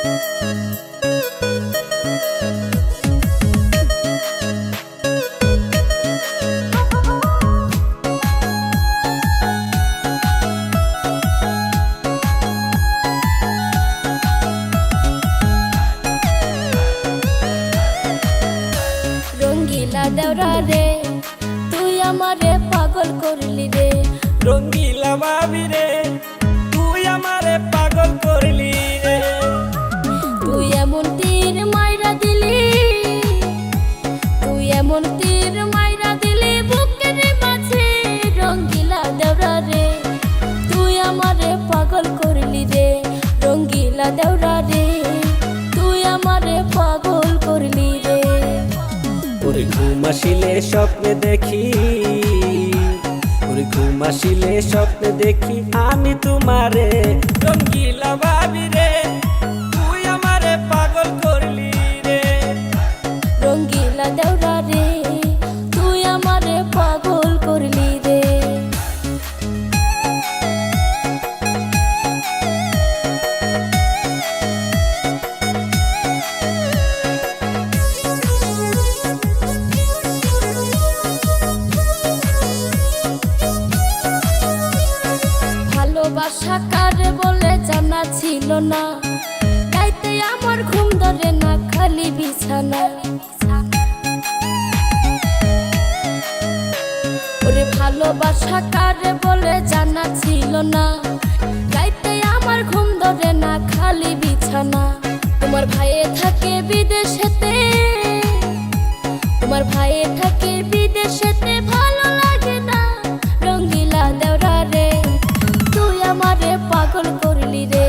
রঙ্গিলা দেওরা রে তুই আমারে পাগল করলি রে। রঙ্গিলা ভাবি রে তুই আমারে পাগল করলি রে। তুই এমন তীর মাইরা দিলি, তুই এমন তীর মাইরা দিলি বুকের মাঝে। রঙ্গিলা দেওরা রে তুই আমারে পাগল করলি রে। রঙ্গিলা দেওরা রে তুই আমারে পাগল করলি রে। ওরে ঘুম আসিলে স্বপ্নে দেখি, ওরে ঘুম আসিলে স্বপ্নে দেখি আমি তোমারে। রঙ্গিলা ভাবি রে তুই আমারে পাগল করলি রে। রঙ্গিলা দেওরা রে তুই আমারে পাগল করলি রে। ভালোবাসা কারে বলে জানা ছিল না, তাইতে আমার ঘুম ধরে না খালি বিছানা। ওরে ভালোবাসা কারে বলে জানা ছিল না, তাইতে আমার ঘুম ধরে না খালি বিছানা। তোমার ভাইয়ে থাকে বিদেশেতে, তোমার ভাইয়ে থাকে বিদেশেতে ভালো লাগে না। রঙ্গিলা দেওরা রে তুই আমারে পাগল করলি রে।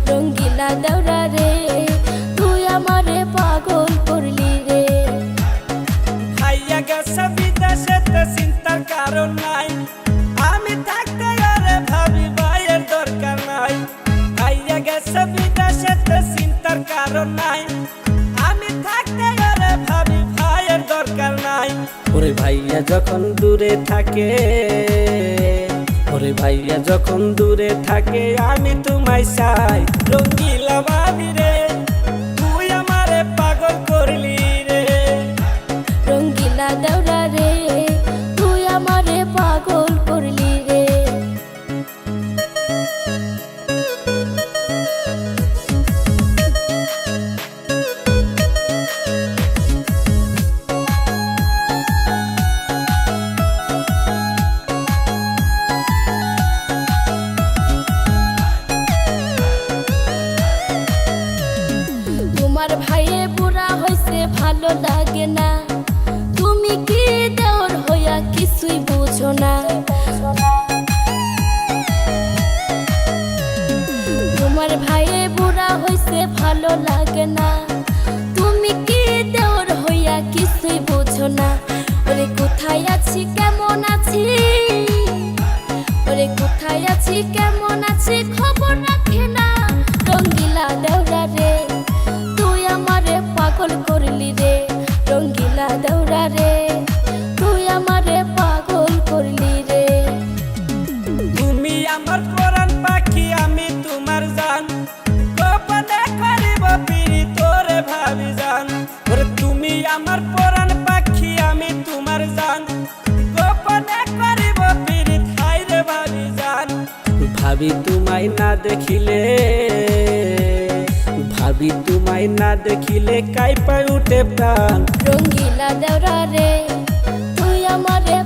রঙ্গিলা দেওরা রে তুই আমারে পাগল করলি রে। ভাইয়া গেছে বিদেশেতে চিন্তার কারণ নাই, আমি থাকতে আরে ভাবি ভাইয়ের দরকার নাই। ভাইয়া গেছে বিদেশেতে চিন্তার কারণ নাই, আমি থাকতে আরে ভাবি ভাইয়ের দরকার নাই। ওরে ভাইয়া যখন দূরে থাকে, ওরে ভাইয়া যখন দূরে থাকে আমি তোমায় চাই। রঙ্গিলা ভাবি রে তুই আমারে পাগল করলি রে। রঙ্গিলা দেওরা রে তুই আমারে পাগল করলি রে। তোমার ভাইয়ে বুড়া হইছে ভালো লাগে না, তুমি কি দেওর হইয়া কিছুই বুঝো না। তোমার ভাইয়ে বুড়া হইছে ভালো লাগে না, তুমি কি দেওর হইয়া কিছুই বুঝো না। ওরে কোথায় আছি কেমন আছি, ওরে কোথায় আছি কেমন আছি খবর রাখে না। রঙ্গিলা দেওরা রে তুই আমারে পাগল করলি রে। রঙ্গিলা দেওরা রে তুই আমারে পাগল করলি রে। তুমি আমার পরাণ পাখি আমি তোমার জান, গোপনে করিব পিরি তোরে ভাবি জান। ওরে তুমি আমার পরাণ পাখি আমি তোমার জান, গোপনে করিব পিরি ঠাই রে ভাবি জান। ভাবি তোমায় না দেখিলে, ভাবি তোমায় না দেখিলে কাইপা উঠে প্রাণ। রঙ্গিলা দেওরা রে তুই আমারে